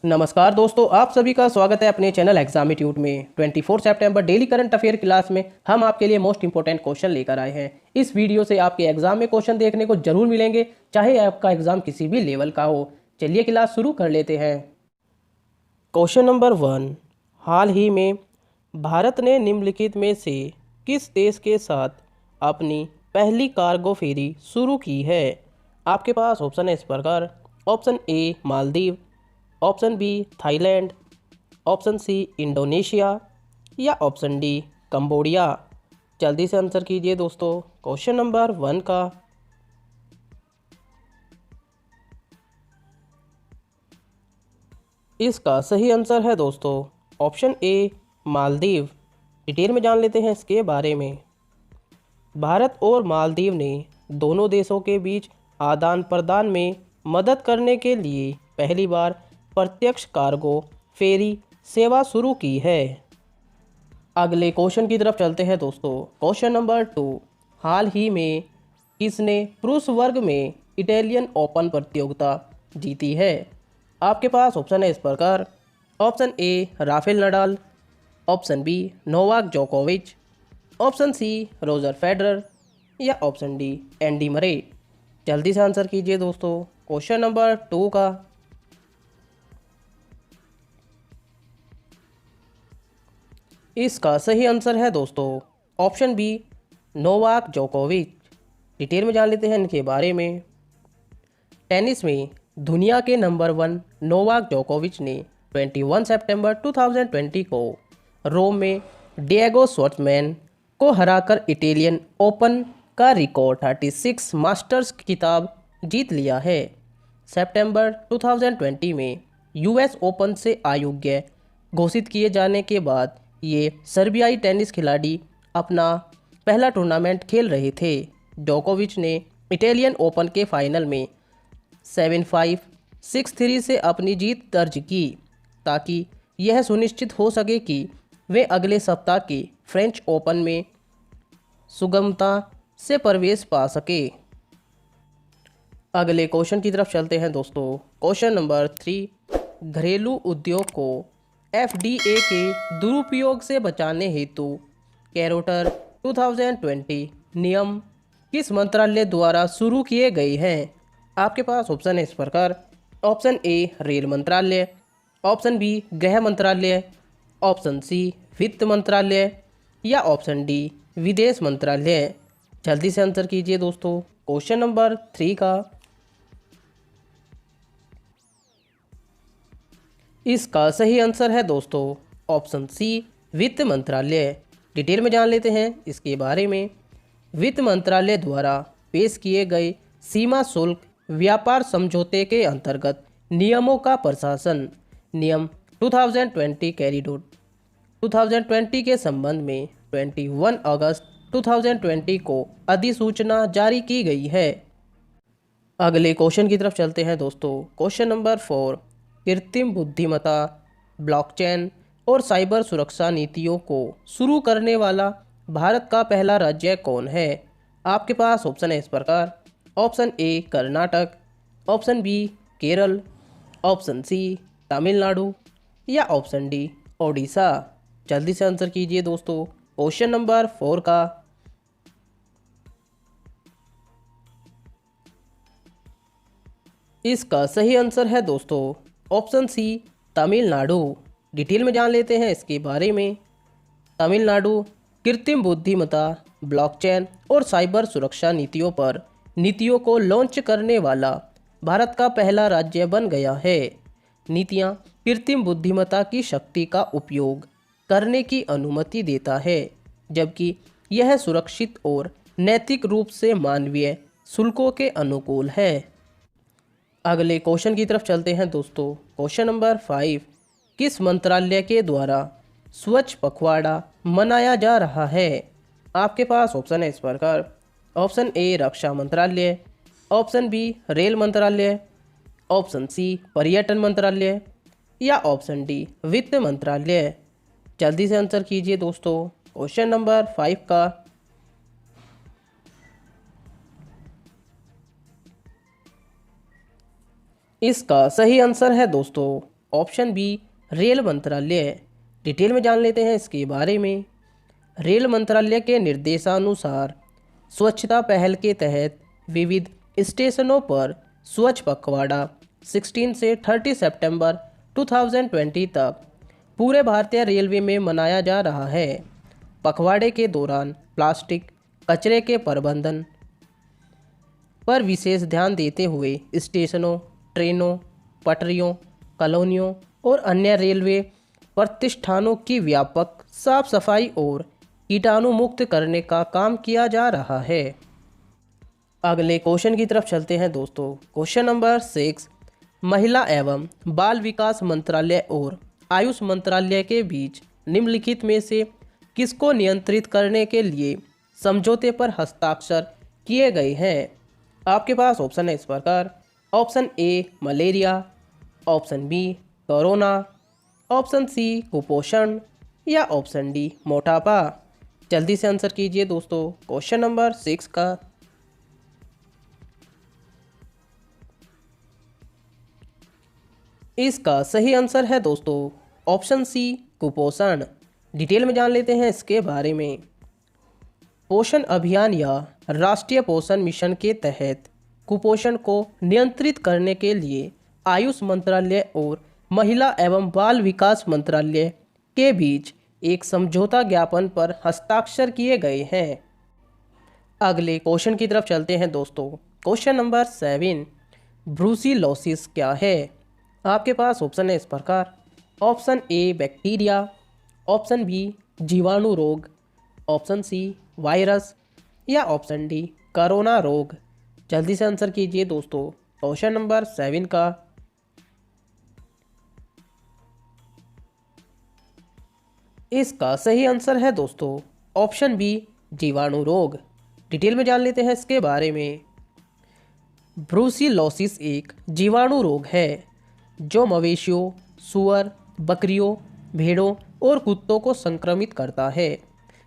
नमस्कार दोस्तों, आप सभी का स्वागत है अपने चैनल एग्जामिट्यूड में। 24 सितंबर डेली करंट अफेयर क्लास में हम आपके लिए मोस्ट इंपोर्टेंट क्वेश्चन लेकर आए हैं। इस वीडियो से आपके एग्जाम में क्वेश्चन देखने को जरूर मिलेंगे, चाहे आपका एग्जाम किसी भी लेवल का हो। चलिए क्लास शुरू कर लेते हैं। क्वेश्चन नंबर 1, हाल ही में भारत ने निम्नलिखित में से किस देश के साथ अपनी पहली कार्गो फेरी शुरू की है? आपके पास ऑप्शन है इस प्रकार। Option A Maldives, option B Thailand, option C Indonesia या ऑप्शन डी कंबोडिया। जल्दी से आंसर कीजिए दोस्तों क्वेश्चन नंबर 1 का। इसका सही आंसर है दोस्तों ऑप्शन ए मालदीव। डिटेल में जान लेते हैं इसके बारे में। भारत और मालदीव ने दोनों देशों के बीच आदान प्रदान में मदद करने के लिए पहली बार प्रत्यक्ष कार्गो फेरी सेवा शुरू की है। अगले क्वेश्चन की तरफ चलते हैं दोस्तों। क्वेश्चन नंबर 2, हाल ही में किसने पुरुष वर्ग में इटालियन ओपन प्रतियोगिता जीती है? आपके पास ऑप्शन है इस प्रकार। Option A Rafael Nadal, option B Novak जोकोविच, ऑप्शन सी रोजर फेडरर या ऑप्शन डी एंडी मरे। जल्दी से आंसर कीजिए दोस्तों क्वेश्चन नंबर 2 का। इसका सही आंसर है दोस्तों ऑप्शन बी नोवाक जोकोविच। डिटेल में जान लेते हैं इनके बारे में। टेनिस में दुनिया के नंबर 1 नोवाक जोकोविच ने 21 सितंबर 2020 को रोम में डिएगो स्वर्ट्समैन को हराकर इटालियन ओपन का रिकॉर्ड 36 मास्टर्स खिताब जीत लिया है। सितंबर 2020 में यूएस ओपन से अयोग्य घोषित किए जाने के बाद ये सर्बियाई टेनिस खिलाड़ी अपना पहला टूर्नामेंट खेल रहे थे। जोकोविच ने इटालियन ओपन के फाइनल में 7-5, 6-3 से अपनी जीत दर्ज की, ताकि यह सुनिश्चित हो सके कि वे अगले सप्ताह के फ्रेंच ओपन में सुगमता से प्रवेश पा सके। अगले क्वेश्चन की तरफ चलते हैं दोस्तों। क्वेश्चन नंबर 3, घरेलू उद्योग को एफडीए के दुरुपयोग से बचाने हेतु कैरोटर 2020 नियम किस मंत्रालय द्वारा शुरू किए गए हैं? आपके पास ऑप्शन है इस प्रकार। ऑप्शन ए रेल मंत्रालय, ऑप्शन बी गृह मंत्रालय, ऑप्शन सी वित्त मंत्रालय या ऑप्शन डी विदेश मंत्रालय। जल्दी से आंसर कीजिए दोस्तों क्वेश्चन नंबर 3 का। इसका सही आंसर है दोस्तों ऑप्शन सी वित्त मंत्रालय। डिटेल में जान लेते हैं इसके बारे में। वित्त मंत्रालय द्वारा पेश किए गए सीमा शुल्क व्यापार समझौते के अंतर्गत नियमों का प्रशासन नियम 2020 कैरिडोर 2020 के संबंध में 21 अगस्त 2020 को अधिसूचना जारी की गई है। अगले क्वेश्चन की तरफ चलते हैं दोस्तों। क्वेश्चन नंबर 4, कृत्रिम बुद्धिमत्ता, ब्लॉकचेन और साइबर सुरक्षा नीतियों को शुरू करने वाला भारत का पहला राज्य कौन है? आपके पास ऑप्शन है इस प्रकार। Option A Karnataka, option B Kerala, option C Tamil Nadu या ऑप्शन डी ओडिशा। जल्दी से आंसर कीजिए दोस्तों क्वेश्चन नंबर 4 का। इसका सही आंसर है दोस्तों ऑप्शन सी तमिलनाडु। डिटेल में जान लेते हैं इसके बारे में। तमिलनाडु कृत्रिम बुद्धिमत्ता, ब्लॉकचेन और साइबर सुरक्षा नीतियों को लॉन्च करने वाला भारत का पहला राज्य बन गया है। नीतियाँ कृत्रिम बुद्धिमत्ता की शक्ति का उपयोग करने की अनुमति देता है, जबकि यह सुरक्षित और नैतिक रूप से मानवीय शुल्कों के अनुकूल है। अगले क्वेश्चन की तरफ चलते हैं दोस्तों। क्वेश्चन नंबर 5, किस मंत्रालय के द्वारा स्वच्छ पखवाड़ा मनाया जा रहा है? आपके पास ऑप्शन है इस प्रकार। ऑप्शन ए रक्षा मंत्रालय, ऑप्शन बी रेल मंत्रालय, ऑप्शन सी पर्यटन मंत्रालय या ऑप्शन डी वित्त मंत्रालय। जल्दी से आंसर कीजिए दोस्तों क्वेश्चन नंबर 5 का। इसका सही आंसर है दोस्तों ऑप्शन बी रेल मंत्रालय। डिटेल में जान लेते हैं इसके बारे में। रेल मंत्रालय के निर्देशानुसार स्वच्छता पहल के तहत विविध स्टेशनों पर स्वच्छ पखवाड़ा 16 से 30 सितंबर 2020 तक पूरे भारतीय रेलवे में मनाया जा रहा है। पखवाड़े के दौरान प्लास्टिक कचरे के प्रबंधन पर विशेष ध्यान देते हुए स्टेशनों, ट्रेनों, पटरियों, कॉलोनियों और अन्य रेलवे प्रतिष्ठानों की व्यापक साफ सफाई और कीटाणु मुक्त करने का काम किया जा रहा है। अगले क्वेश्चन की तरफ चलते हैं दोस्तों। क्वेश्चन नंबर 6, महिला एवं बाल विकास मंत्रालय और आयुष मंत्रालय के बीच निम्नलिखित में से किसको नियंत्रित करने के लिए समझौते पर हस्ताक्षर किए गए हैं? आपके पास ऑप्शन है इस प्रकार। Option A malaria, option B corona, option C कुपोषण या ऑप्शन डी मोटापा। जल्दी से आंसर कीजिए दोस्तों क्वेश्चन नंबर 6 का। इसका सही आंसर है दोस्तों ऑप्शन सी कुपोषण। डिटेल में जान लेते हैं इसके बारे में। पोषण अभियान या राष्ट्रीय पोषण मिशन के तहत कुपोषण को नियंत्रित करने के लिए आयुष मंत्रालय और महिला एवं बाल विकास मंत्रालय के बीच एक समझौता ज्ञापन पर हस्ताक्षर किए गए हैं। अगले क्वेश्चन की तरफ चलते हैं दोस्तों। क्वेश्चन नंबर 7, ब्रूसिलोसिस क्या है? आपके पास ऑप्शन है इस प्रकार। Option A bacteria, option B जीवाणु रोग, ऑप्शन सी वायरस या ऑप्शन डी कोरोना रोग। जल्दी से आंसर कीजिए दोस्तों क्वेश्चन नंबर 7 का। इसका सही आंसर है दोस्तों ऑप्शन बी जीवाणु रोग। डिटेल में जान लेते हैं इसके बारे में। ब्रूसिलोसिस एक जीवाणु रोग है जो मवेशियों, सूअर, बकरियों, भेड़ों और कुत्तों को संक्रमित करता है।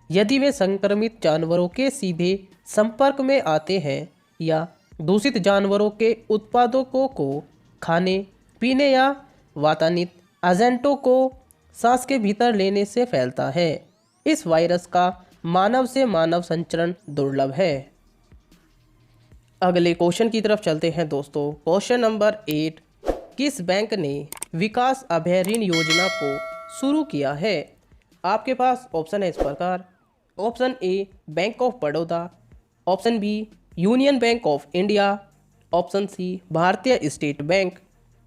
यदि वे संक्रमित जानवरों के सीधे संपर्क में आते हैं या दूषित जानवरों के उत्पादों को खाने पीने या वातानित एजेंटों को सांस के भीतर लेने से फैलता है। इस वायरस का मानव से मानव संचरण दुर्लभ है। अगले क्वेश्चन की तरफ चलते हैं दोस्तों। क्वेश्चन नंबर 8, किस बैंक ने विकास अभय ऋण योजना को शुरू किया है? आपके पास ऑप्शन है इस प्रकार। Option A Bank of Baroda, option B Union Bank of India, option C Bharatiya State Bank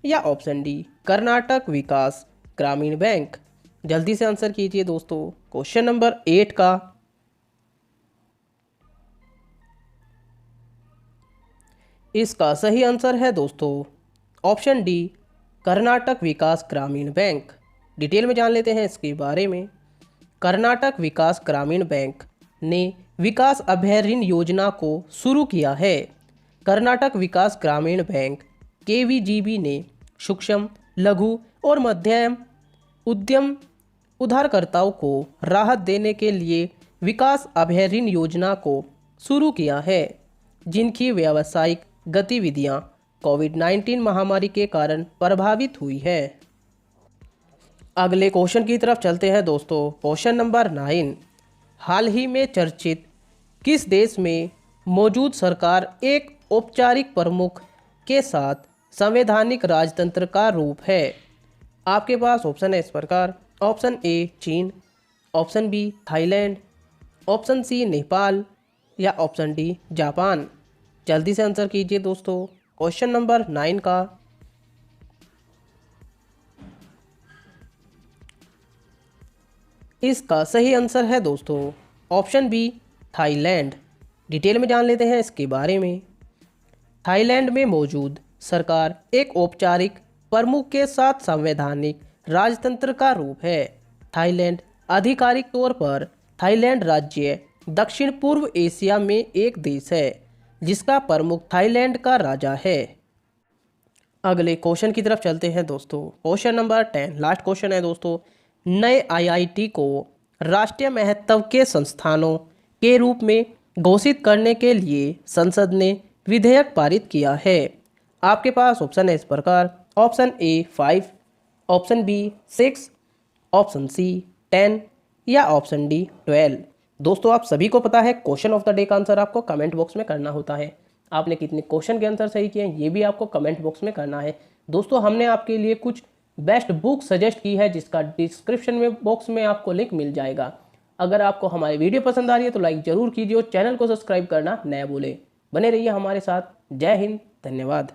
या option D Karnataka Vikas Grameen Bank. जल्दी से आंसर कीजिए दोस्तों क्वेश्चन नंबर 8 का। इसका सही आंसर है दोस्तों option D Karnataka Vikas Grameen bank. Detail में जान लेते हैं इसके बारे में। कर्नाटक विकास ग्रामीण बैंक ने विकास अभय ऋण योजना को शुरू किया है। कर्नाटक विकास ग्रामीण बैंक केवीजीबी ने सूक्ष्म, लघु और मध्यम उद्यम उधारकर्ताओं को राहत देने के लिए विकास अभय ऋण योजना को शुरू किया है, जिनकी व्यावसायिक गतिविधियां कोविड-19 महामारी के कारण प्रभावित हुई है। अगले क्वेश्चन की तरफ चलते हैं दोस्तों। क्वेश्चन नंबर 9, हाल ही में चर्चित किस देश में मौजूद सरकार एक औपचारिक प्रमुख के साथ संवैधानिक राजतंत्र का रूप है? आपके पास ऑप्शन है इस प्रकार। ऑप्शन ए चीन, option B Thailand, option C Nepal या ऑप्शन डी जापान। जल्दी से आंसर कीजिए दोस्तों क्वेश्चन नंबर 9 का। इसका सही आंसर है दोस्तों ऑप्शन बी थाईलैंड। डिटेल में जान लेते हैं इसके बारे में। थाईलैंड में मौजूद सरकार एक औपचारिक प्रमुख के साथ संवैधानिक राजतंत्र का रूप है। थाईलैंड आधिकारिक तौर पर थाईलैंड राज्य दक्षिण पूर्व एशिया में एक देश है जिसका प्रमुख थाईलैंड का राजा है। अगले क्वेश्चन की तरफ चलते हैं दोस्तों। क्वेश्चन नंबर 10 लास्ट क्वेश्चन है दोस्तों। नए आईआईटी को राष्ट्रीय महत्व के संस्थानों के रूप में घोषित करने के लिए संसद ने विधेयक पारित किया है। आपके पास ऑप्शन है इस प्रकार। Option A 5, option B 6, option C 10 या ऑप्शन डी 12। दोस्तों आप सभी को पता है क्वेश्चन ऑफ द डे का आंसर आपको कमेंट बॉक्स में करना होता है। आपने कितने क्वेश्चन के आंसर सही किए हैं ये भी आपको कमेंट बॉक्स में करना है। दोस्तों हमने आपके लिए कुछ बेस्ट बुक सजेस्ट की है जिसका डिस्क्रिप्शन में बॉक्स में आपको लिंक मिल जाएगा। अगर आपको हमारी वीडियो पसंद आ रही है तो लाइक जरूर कीजिए और चैनल को सब्सक्राइब करना न भूलें। बने रहिए हमारे साथ। जय हिंद, धन्यवाद।